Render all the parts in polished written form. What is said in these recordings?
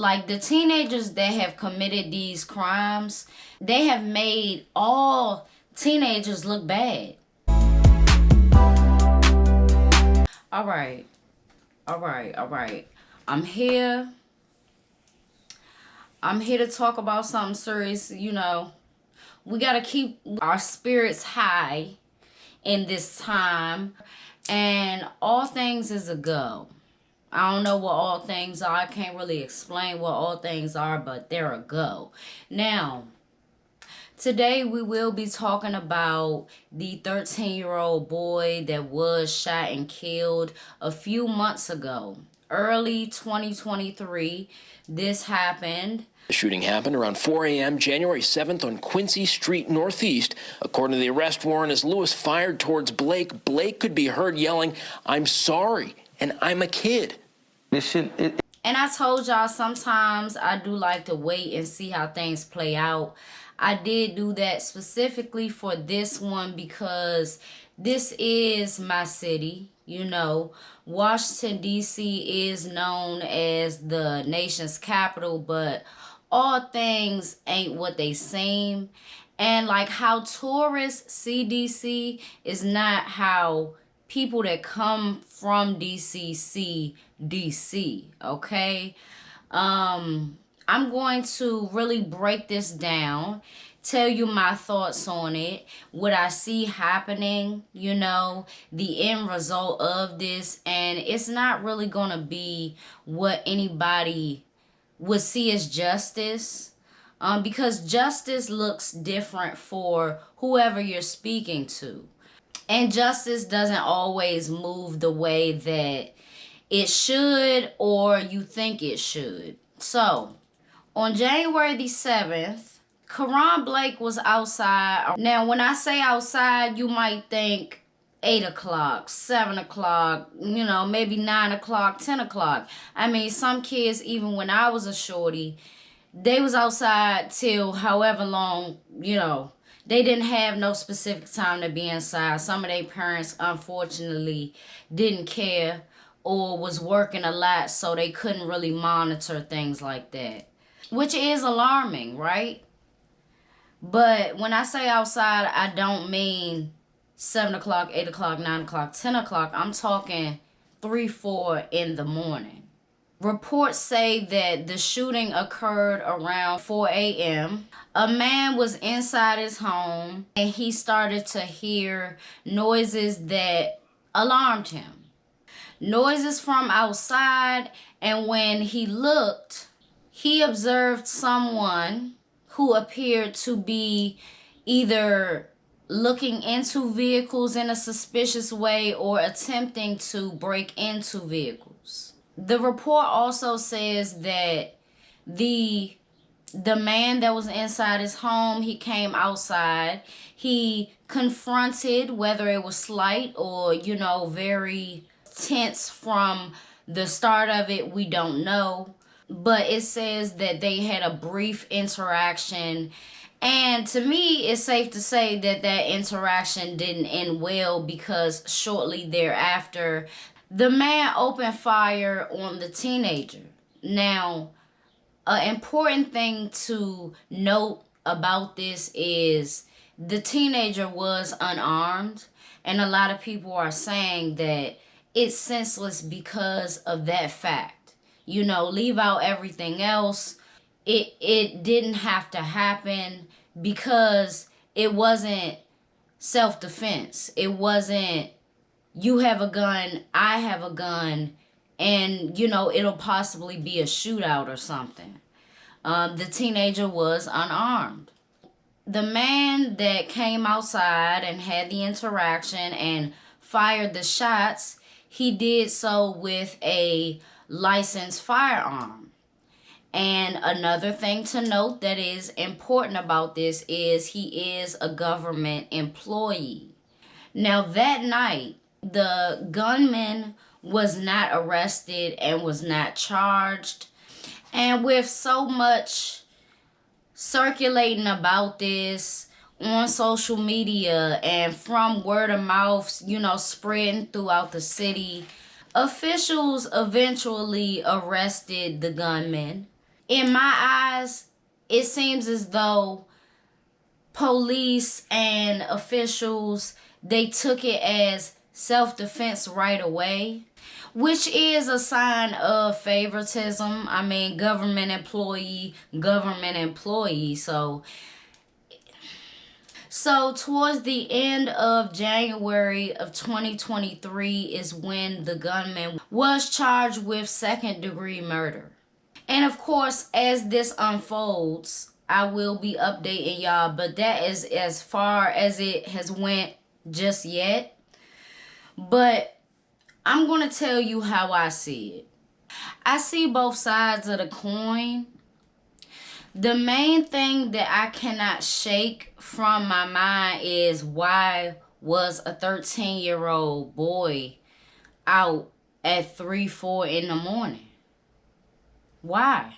like the teenagers that have committed these crimes, they have made all teenagers look bad. All right. I'm here. I'm here to talk about something serious. You know, we got to keep our spirits high in this time. And all things is a go. I don't know what all things are. I can't really explain what all things are, but they're a go. Now, today we will be talking about the 13-year-old boy that was shot and killed a few months ago. Early 2023, this happened. The shooting happened around 4 a.m. January 7th on Quincy Street Northeast. According to the arrest warrant, as Lewis fired towards Blake, Blake could be heard yelling, "I'm sorry, and I'm a kid." And I told y'all sometimes I do like to wait and see how things play out. I did do that specifically for this one because this is my city. You know, Washington, D.C. is known as the nation's capital, but all things ain't what they seem. And like how tourists see DC is not how people that come from DC see DC, okay? I'm going to really break this down, tell you my thoughts on it, what I see happening, you know, the end result of this. And it's not really going to be what anybody would see as justice, because justice looks different for whoever you're speaking to. And justice doesn't always move the way that it should or you think it should. So, on January the 7th, Karon Blake was outside. Now, when I say outside, you might think 8 o'clock, 7 o'clock, you know, maybe 9 o'clock, 10 o'clock. I mean, some kids, even when I was a shorty, they was outside till however long, you know. They didn't have no specific time to be inside. Some of their parents, unfortunately, didn't care or was working a lot, so they couldn't really monitor things like that, which is alarming, right? But when I say outside, I don't mean 7 o'clock, 8 o'clock, 9 o'clock, 10 o'clock. I'm talking 3, 4 in the morning. Reports say that the shooting occurred around 4 a.m. A man was inside his home and he started to hear noises that alarmed him. Noises from outside, and when he looked, he observed someone who appeared to be either looking into vehicles in a suspicious way or attempting to break into vehicles. The report also says that the man that was inside his home, he came outside. He confronted, whether it was slight or, you know, very tense from the start of it, we don't know. But it says that they had a brief interaction. And to me, it's safe to say that that interaction didn't end well, because shortly thereafter, the man opened fire on the teenager. Now, an important thing to note about this is the teenager was unarmed. And a lot of people are saying that it's senseless because of that fact. You know, leave out everything else. It didn't have to happen because it wasn't self-defense. It wasn't you have a gun, I have a gun, and, you know, it'll possibly be a shootout or something. The teenager was unarmed. The man that came outside and had the interaction and fired the shots, he did so with a licensed firearm. And another thing to note that is important about this is he is a government employee. Now, that night, the gunman was not arrested and was not charged. And with so much circulating about this on social media and from word of mouth, you know, spreading throughout the city, officials eventually arrested the gunman. in my eyes, it seems as though police and officials, they took it as self-defense right away, which is a sign of favoritism. I mean, government employee. So towards the end of January of 2023 is when the gunman was charged with second-degree murder. And of course, as this unfolds, I will be updating y'all, but that is as far as it has went just yet. But I'm going to tell you how I see it. I see both sides of the coin. The main thing that I cannot shake from my mind is, why was a 13-year-old boy out at 3, 4 in the morning? Why?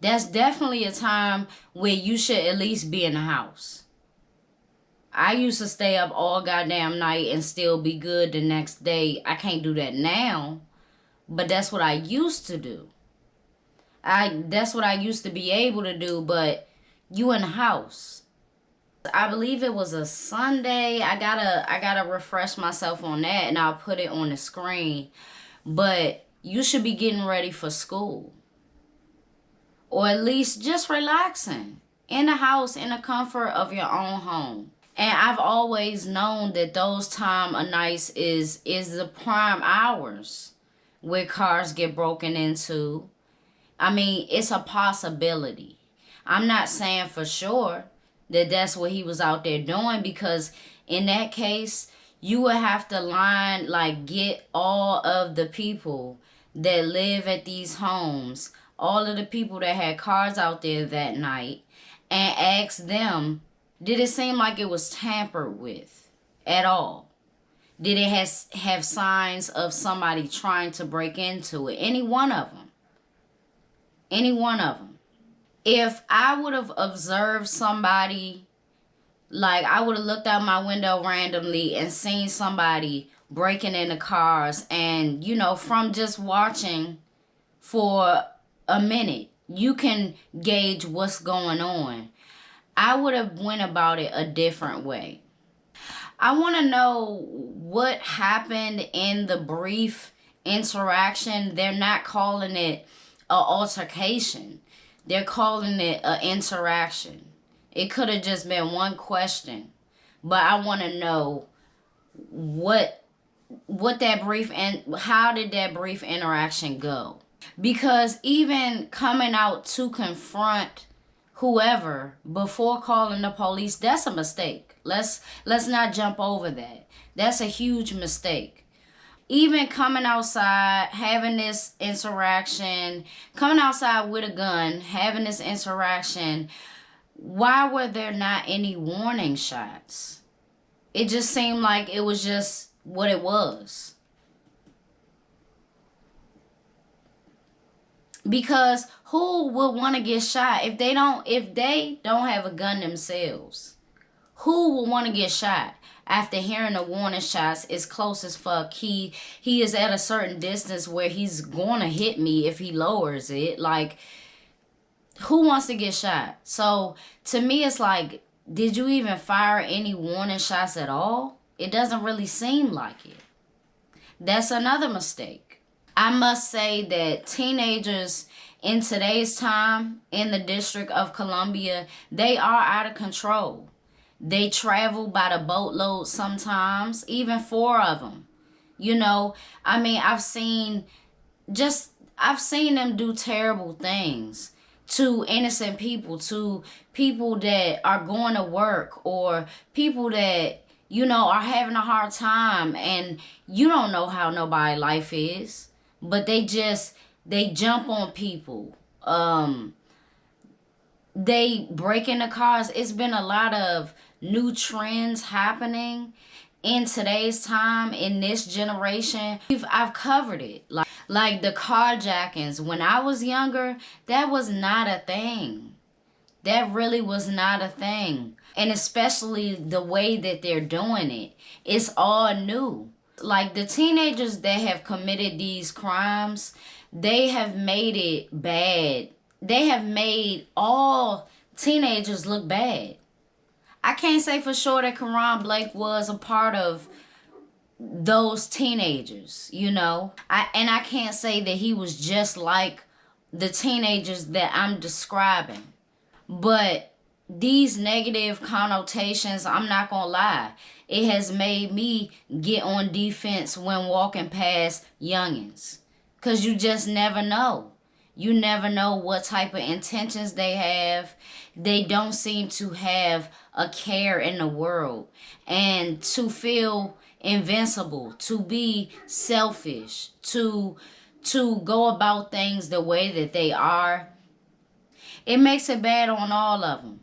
That's definitely a time where you should at least be in the house. I used to stay up all goddamn night and still be good the next day. I can't do that now, but that's what I used to do. That's what I used to be able to do, but you in the house. I believe it was a Sunday. I gotta refresh myself on that, and I'll put it on the screen. But you should be getting ready for school. Or at least just relaxing in the house, in the comfort of your own home. And I've always known that those time of nights is the prime hours where cars get broken into. I mean, it's a possibility. I'm not saying for sure that that's what he was out there doing, because in that case, you would have to get all of the people that live at these homes, all of the people that had cars out there that night, and ask them, did it seem like it was tampered with at all? Did it have signs of somebody trying to break into it? Any one of them. Any one of them. If I would have observed somebody, like I would have looked out my window randomly and seen somebody breaking into cars, and, you know, from just watching for a minute, you can gauge what's going on. I would have went about it a different way. I want to know what happened in the brief interaction. They're not calling it an altercation. They're calling it an interaction. It could have just been one question. But I want to know what that brief and how did that brief interaction go? Because even coming out to confront whoever before calling the police, that's a mistake. Let's not jump over that. That's a huge mistake. Even coming outside, having this interaction, coming outside with a gun, having this interaction, why were there not any warning shots? It just seemed like it was just what it was. Because who would want to get shot if they don't have a gun themselves? Who would want to get shot after hearing the warning shots? Is close as fuck. He is at a certain distance where he's going to hit me if he lowers it. Like, who wants to get shot? So to me, it's like, did you even fire any warning shots at all? It doesn't really seem like it. That's another mistake. I must say that teenagers in today's time in the District of Columbia, they are out of control. They travel by the boatload sometimes, even 4 of them. You know, I mean, I've seen them do terrible things to innocent people, to people that are going to work, or people that, you know, are having a hard time, and you don't know how nobody's life is. But they jump on people. They break into cars. It's been a lot of new trends happening in today's time, in this generation. I've covered it. Like the carjackings. When I was younger, that was not a thing. That really was not a thing. And especially the way that they're doing it. It's all new. Like the teenagers that have committed these crimes, they have made it bad. They have made all teenagers look bad. I can't say for sure that Karon Blake was a part of those teenagers, you know. I can't say that he was just like the teenagers that I'm describing. But these negative connotations, I'm not gonna lie, it has made me get on defense when walking past youngins. Cause you just never know. You never know what type of intentions they have. They don't seem to have a care in the world. And to feel invincible, to be selfish, to go about things the way that they are, it makes it bad on all of them.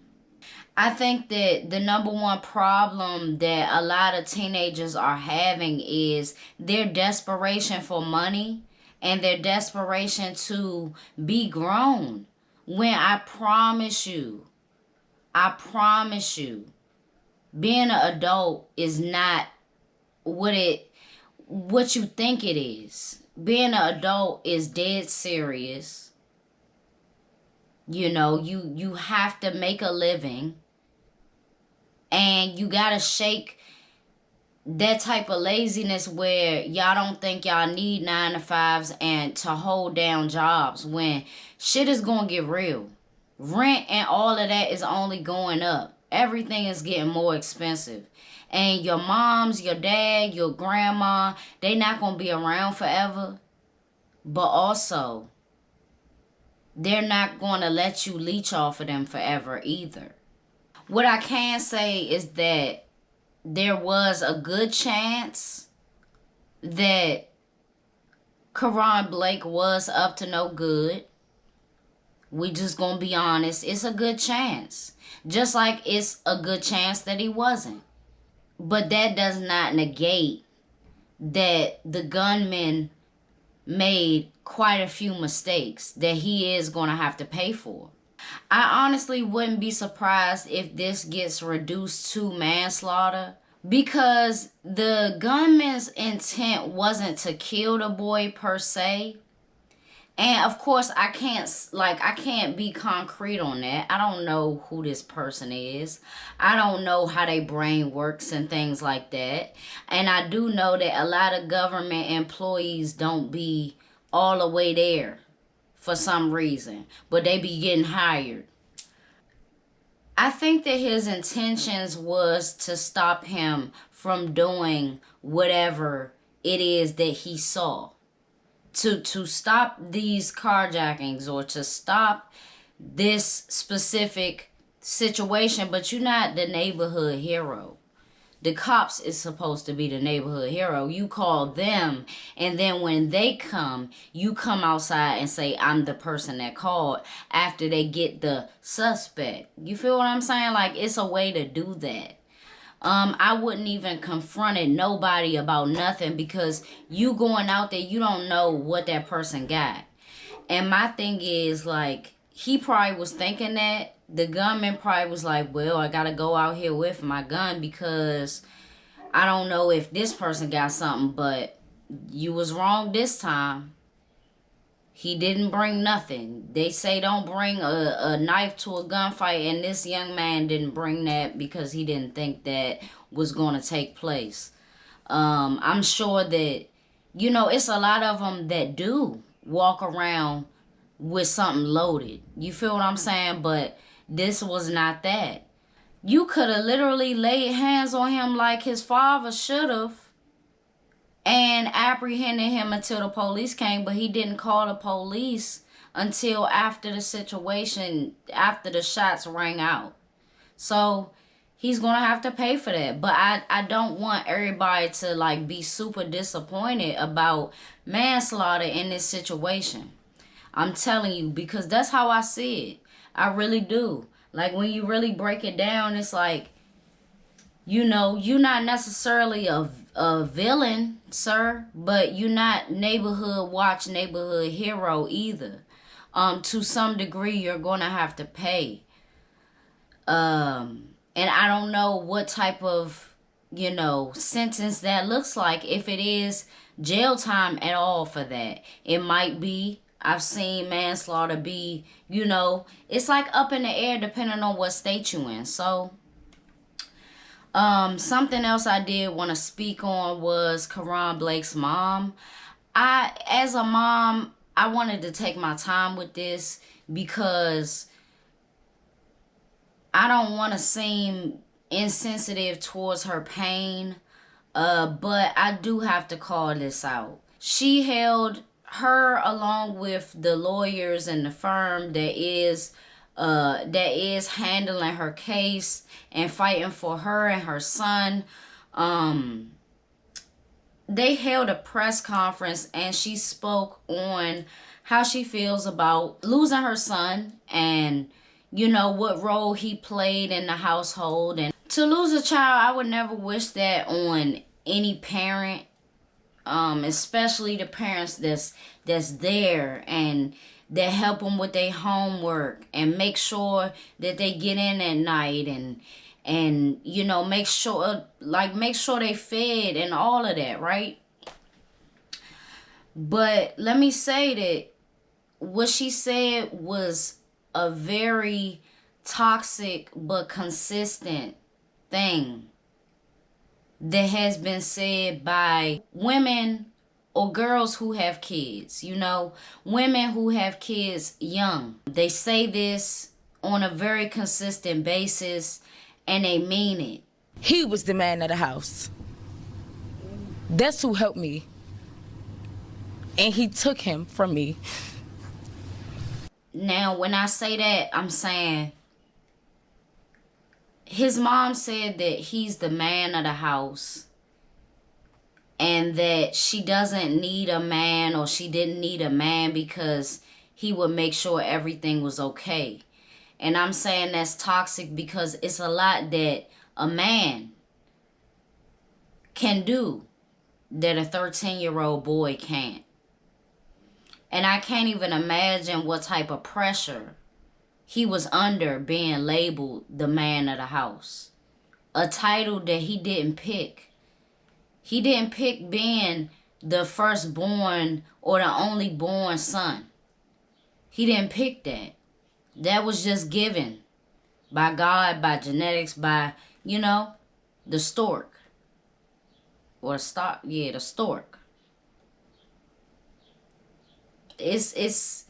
I think that the number one problem that a lot of teenagers are having is their desperation for money and their desperation to be grown. When I promise you, being an adult is not what you think it is. Being an adult is dead serious. You know, you have to make a living, and you gotta shake that type of laziness where y'all don't think y'all need 9 to 5s and to hold down jobs when shit is gonna get real. Rent and all of that is only going up. Everything is getting more expensive. And your moms, your dad, your grandma, they not gonna be around forever. But also, they're not gonna let you leech off of them forever either. What I can say is that there was a good chance that Karon Blake was up to no good. We just gonna be honest. It's a good chance. Just like it's a good chance that he wasn't. But that does not negate that the gunman made quite a few mistakes that he is gonna have to pay for. I honestly wouldn't be surprised if this gets reduced to manslaughter, because the gunman's intent wasn't to kill the boy per se. And of course, I can't be concrete on that. I don't know who this person is. I don't know how their brain works and things like that. And I do know that a lot of government employees don't be all the way there for some reason, but they be getting hired. I think that his intentions was to stop him from doing whatever it is that he saw. To stop these carjackings or to stop this specific situation, but you're not the neighborhood hero. The cops is supposed to be the neighborhood hero. You call them, and then when they come, you come outside and say, I'm the person that called, after they get the suspect. You feel what I'm saying? Like, it's a way to do that. I wouldn't even confronted nobody about nothing, because you going out there, you don't know what that person got. And my thing is, like, he probably was thinking that. The gunman probably was like, well, I gotta go out here with my gun because I don't know if this person got something, but you was wrong this time. He didn't bring nothing. They say don't bring a knife to a gunfight, and this young man didn't bring that because he didn't think that was going to take place. I'm sure that, you know, it's a lot of them that do walk around with something loaded. You feel what I'm saying? But this was not that. You could have literally laid hands on him like his father should have and apprehended him until the police came, but he didn't call the police until after the situation, after the shots rang out. So he's going to have to pay for that. But I don't want everybody to, like, be super disappointed about manslaughter in this situation. I'm telling you, because that's how I see it. I really do. Like, when you really break it down, it's like, you know, you're not necessarily a villain, sir, but you're not neighborhood watch, neighborhood hero either. To some degree, you're going to have to pay. And I don't know what type of, you know, sentence that looks like. If it is jail time at all for that. It might be, I've seen manslaughter be, it's like up in the air depending on what state you in. So, something else I did want to speak on was Karon Blake's mom. As a mom, I wanted to take my time with this because I don't want to seem insensitive towards her pain, but I do have to call this out. She held her, along with the lawyers and the firm that is handling her case and fighting for her and her son. They held a press conference and she spoke on how she feels about losing her son and what role he played in the household. And to lose a child, I would never wish that on any parent, especially the parents that's there and that help them with their homework and make sure that they get in at night and make sure they fed and all of that, right? But let me say that what she said was a very toxic but consistent thing that has been said by women or girls who have kids, women who have kids young. They say this on a very consistent basis and they mean it. He was the man of the house. That's who helped me. And he took him from me. Now, when I say that, I'm saying his mom said that he's the man of the house and that she doesn't need a man, or she didn't need a man because he would make sure everything was okay. And I'm saying that's toxic because it's a lot that a man can do that a 13-year-old boy can't. And I can't even imagine what type of pressure he was under being labeled the man of the house. A title that he didn't pick. He didn't pick being the firstborn or the only born son. He didn't pick that. That was just given by God, by genetics, by, the stork. Or the stork. It's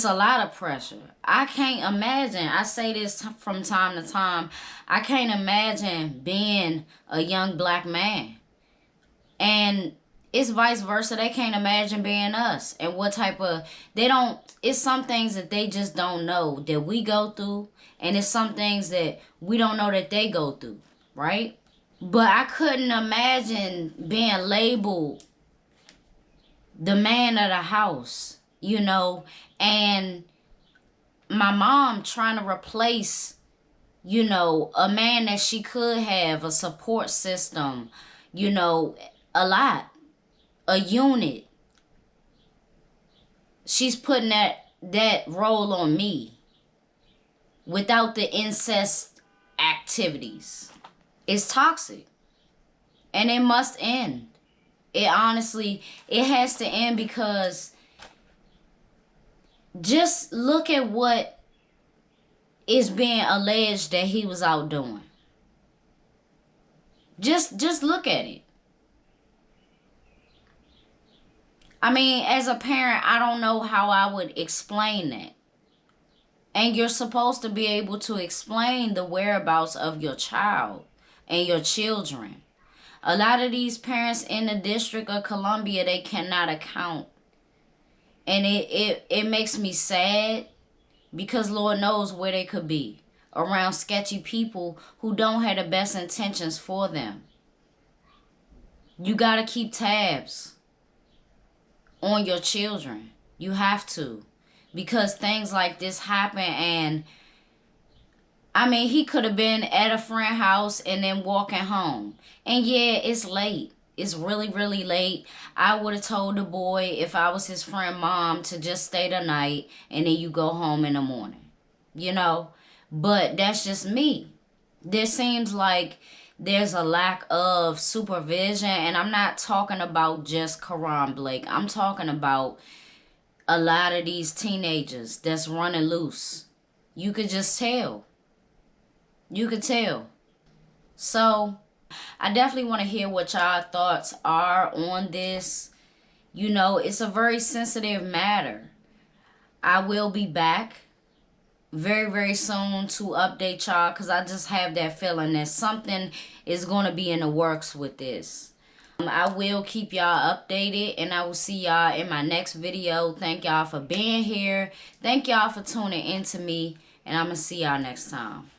a lot of pressure. I can't imagine. I say this from time to time. I can't imagine being a young black man. And it's vice versa. They can't imagine being us. And what type of... It's some things that they just don't know that we go through. And it's some things that we don't know that they go through. Right? But I couldn't imagine being labeled the man of the house. And my mom trying to replace, a man that she could have, a support system, a lot, a unit. She's putting that role on me without the incest activities. It's toxic. And it must end. It has to end because just look at what is being alleged that he was out doing. Just look at it. I mean, as a parent, I don't know how I would explain that. And you're supposed to be able to explain the whereabouts of your child and your children. A lot of these parents in the District of Columbia, they cannot account. And it makes me sad because Lord knows where they could be. Around sketchy people who don't have the best intentions for them. You got to keep tabs on your children. You have to. Because things like this happen and... he could have been at a friend's house and then walking home. And yeah, it's late. It's really, really late. I would have told the boy, if I was his friend mom, to just stay the night and then you go home in the morning. But that's just me. There seems like there's a lack of supervision. And I'm not talking about just Karon Blake. I'm talking about a lot of these teenagers that's running loose. You could just tell. You could tell. So I definitely want to hear what y'all thoughts are on this. You know, it's a very sensitive matter. I will be back very, very soon to update y'all, because I just have that feeling that something is going to be in the works with this. I will keep y'all updated, and I will see y'all in my next video. Thank y'all for being here. Thank y'all for tuning in to me, and I'm going to see y'all next time.